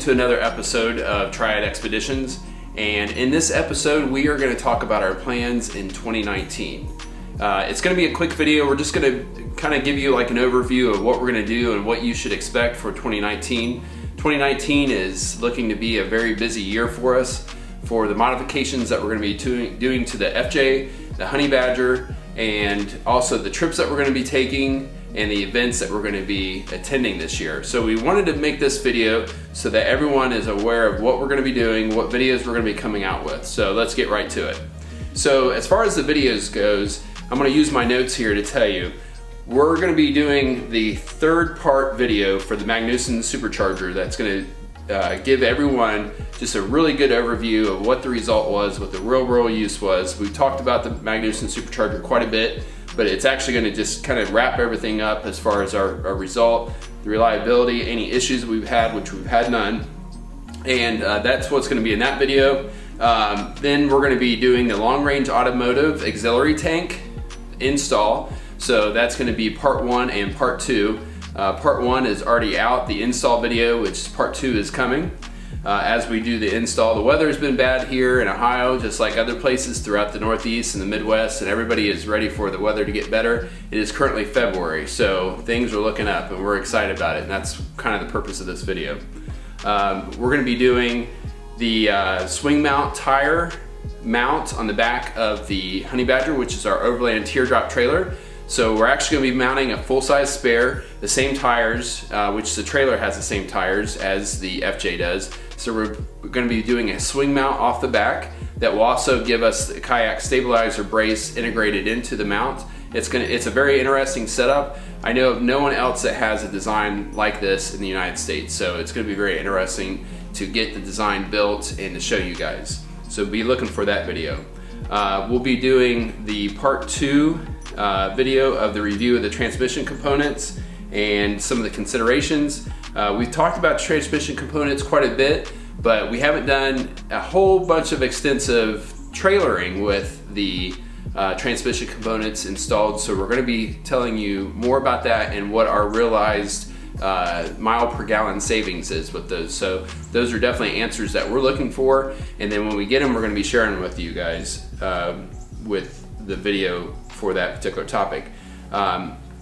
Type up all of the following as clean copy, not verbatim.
to another episode of Triad Expeditions, and in this episode we are going to talk about our plans in 2019. It's going to be a quick video. We're just going to kind of give you like an overview of what we're going to do and what you should expect for 2019. 2019 is looking to be a very busy year for us for the modifications that we're going to be doing to the FJ, the Honey Badger, and also the trips that we're going to be taking and the events that we're going to be attending this year. So we wanted to make this video so that everyone is aware of what we're going to be doing, what videos we're going to be coming out with. So let's get right to it. So as far as the videos goes, I'm going to use my notes here to tell you, we're going to be doing the third part video for the Magnuson Supercharger that's going to give everyone just a really good overview of what the result was, what the real use was. We talked about the Magnuson Supercharger quite a bit, but it's actually going to just kind of wrap everything up as far as our result, the reliability, any issues we've had, which we've had none, and that's what's going to be in that video. Then we're going to be doing the long-range Automotive Auxiliary Tank install, so that's going to be part 1 and part 2. Part 1 is already out, the install video, which part 2 is coming. As we do the install, the weather has been bad here in Ohio, just like other places throughout the Northeast and the Midwest, and everybody is ready for the weather to get better. It is currently February, so things are looking up and we're excited about it, and that's kind of the purpose of this video. We're going to be doing the swing mount tire mount on the back of the Honey Badger, which is our overland teardrop trailer. So we're actually going to be mounting a full-size spare, the same tires, which the trailer has the same tires as the FJ does. So we're going to be doing a swing mount off the back that will also give us the kayak stabilizer brace integrated into the mount. It's a very interesting setup. I know of no one else that has a design like this in the United States, so it's going to be very interesting to get the design built and to show you guys. So be looking for that video. We'll be doing the part 2 video of the review of the transmission components and some of the considerations. We've talked about transmission components quite a bit, but we haven't done a whole bunch of extensive trailering with the transmission components installed, so we're going to be telling you more about that and what our realized mile per gallon savings is with those. So those are definitely answers that we're looking for, and then when we get them, we're going to be sharing with you guys with the video for that particular topic.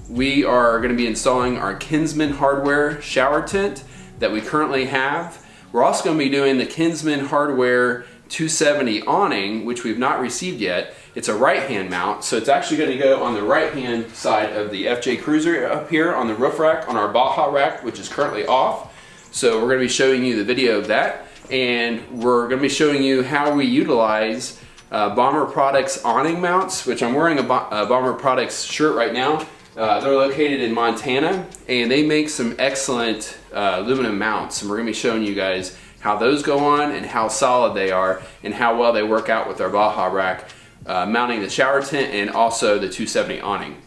We are going to be installing our Kinsman hardware shower tent that we currently have. We're also going to be doing the Kinsman hardware 270 awning, which we've not received yet. It's a right-hand mount, so it's actually going to go on the right-hand side of the FJ Cruiser up here on the roof rack, on our Baja rack, which is currently off. So we're going to be showing you the video of that, and we're going to be showing you how we utilize Bomber Products awning mounts, which I'm wearing a Bomber Products shirt right now. They're located in Montana, and they make some excellent aluminum mounts, and we're going to be showing you guys how those go on and how solid they are and how well they work out with our Baja rack, mounting the shower tent and also the 270 awning.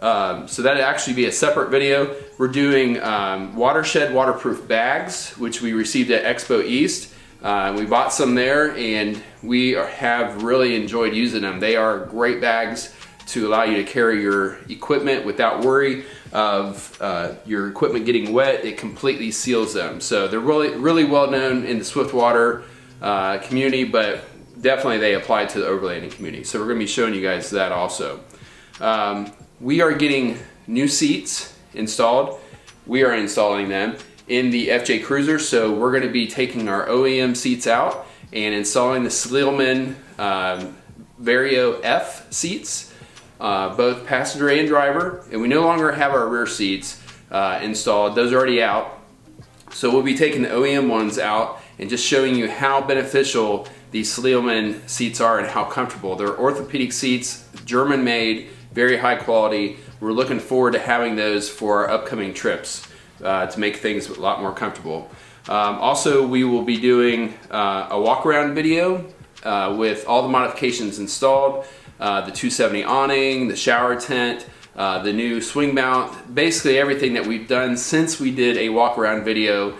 So that'll actually be a separate video. We're doing Watershed waterproof bags, which we received at Expo East. We bought some there, and we have really enjoyed using them. They are great bags to allow you to carry your equipment without worry of your equipment getting wet. It completely seals them. So they're really well known in the Swiftwater community, but definitely they apply to the overlanding community. So we're going to be showing you guys that also. We are getting new seats installed. We are installing them in the FJ Cruiser, so we're going to be taking our OEM seats out and installing the Sleelman Vario F seats, both passenger and driver, and we no longer have our rear seats installed. Those are already out, so we'll be taking the OEM ones out and just showing you how beneficial these Sleelman seats are and how comfortable. They're orthopedic seats, German made, very high quality. We're looking forward to having those for our upcoming trips to make things a lot more comfortable. Also, we will be doing a walk around video with all the modifications installed, the 270 awning, the shower tent, the new swing mount, basically everything that we've done since we did a walk around video.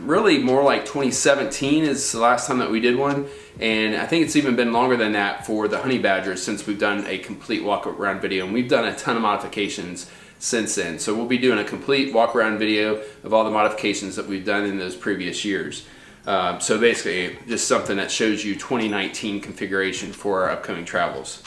Really more like 2017 is the last time that we did one, and I think it's even been longer than that for the Honey Badger since we've done a complete walk around video, and we've done a ton of modifications since then. So we'll be doing a complete walk around video of all the modifications that we've done in those previous years. So basically just something that shows you 2019 configuration for our upcoming travels.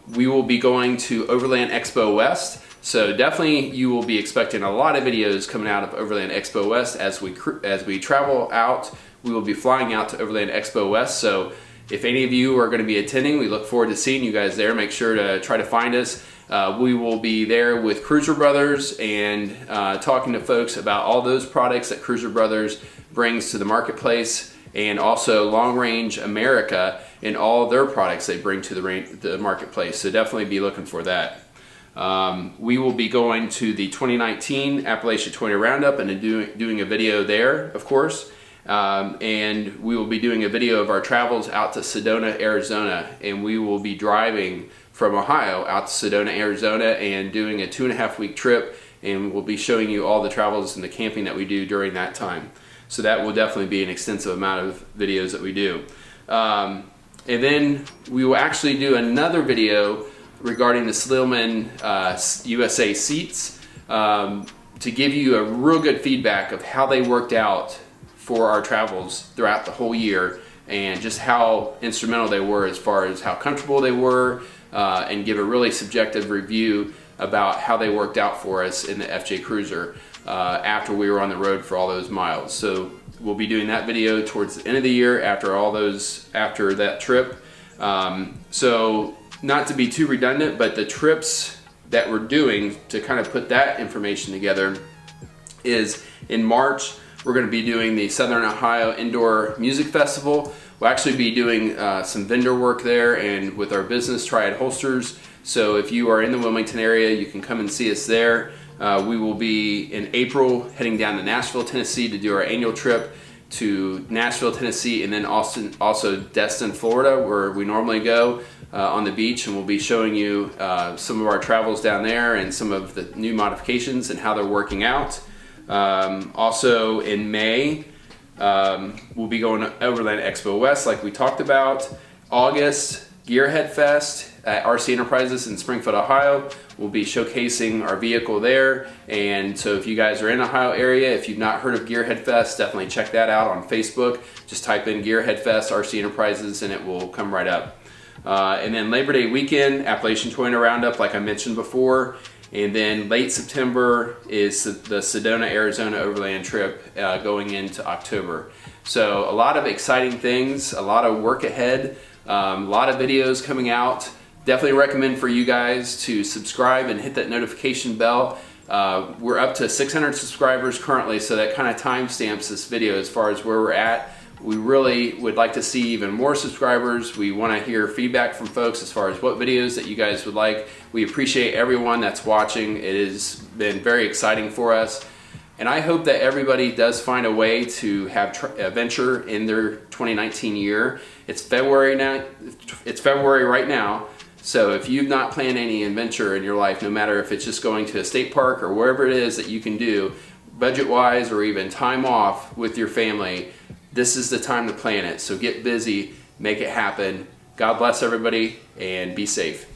We will be going to Overland Expo West, so definitely you will be expecting a lot of videos coming out of Overland Expo West as we travel out. We will be flying out to Overland Expo West, so if any of you are going to be attending, we look forward to seeing you guys there. Make sure to try to find us. We will be there with Cruiser Brothers and talking to folks about all those products that Cruiser Brothers brings to the marketplace, and also Long Range America and all their products they bring to the marketplace. So definitely be looking for that. We will be going to the 2019 Appalachia 20 Roundup and doing a video there, of course. And we will be doing a video of our travels out to Sedona, Arizona, and we will be driving from Ohio out to Sedona, Arizona, and doing a 2.5-week trip, and we'll be showing you all the travels and the camping that we do during that time. So that will definitely be an extensive amount of videos that we do. And then we will actually do another video regarding the Slillman USA seats to give you a real good feedback of how they worked out for our travels throughout the whole year, and just how instrumental they were as far as how comfortable they were, and give a really subjective review about how they worked out for us in the FJ Cruiser after we were on the road for all those miles. So we'll be doing that video towards the end of the year after that trip. So not to be too redundant, but the trips that we're doing to kind of put that information together is in March. We're going to be doing the Southern Ohio Indoor Music Festival. We'll actually be doing some vendor work there and with our business Triad holsters. So if you are in the Wilmington area, you can come and see us there. We will be in April heading down to Nashville, Tennessee to do our annual trip to Nashville, Tennessee, and then also Destin, Florida, where we normally go on the beach, and we'll be showing you some of our travels down there and some of the new modifications and how they're working out. Also in May, we'll be going to Overland Expo West like we talked about. August, Gearhead Fest at RC Enterprises in Springfield, Ohio. We'll be showcasing our vehicle there, and so if you guys are in the Ohio area, if you've not heard of Gearhead Fest, definitely check that out on Facebook. Just type in Gearhead Fest RC Enterprises and it will come right up. And then Labor Day weekend, Appalachian Toyota Roundup like I mentioned before. And then late September is the Sedona, Arizona overland trip going into October. So a lot of exciting things, a lot of work ahead, a lot of videos coming out. Definitely recommend for you guys to subscribe and hit that notification bell. We're up to 600 subscribers currently, so that kind of timestamps this video as far as where we're at. We really would like to see even more subscribers. We want to hear feedback from folks as far as what videos that you guys would like. We appreciate everyone that's watching. It has been very exciting for us. And I hope that everybody does find a way to have a venture in their 2019 year. It's February now. It's February right now. So if you've not planned any adventure in your life, no matter if it's just going to a state park or wherever it is that you can do, budget-wise or even time off with your family, this is the time to plan it. So get busy, make it happen. God bless everybody, and be safe.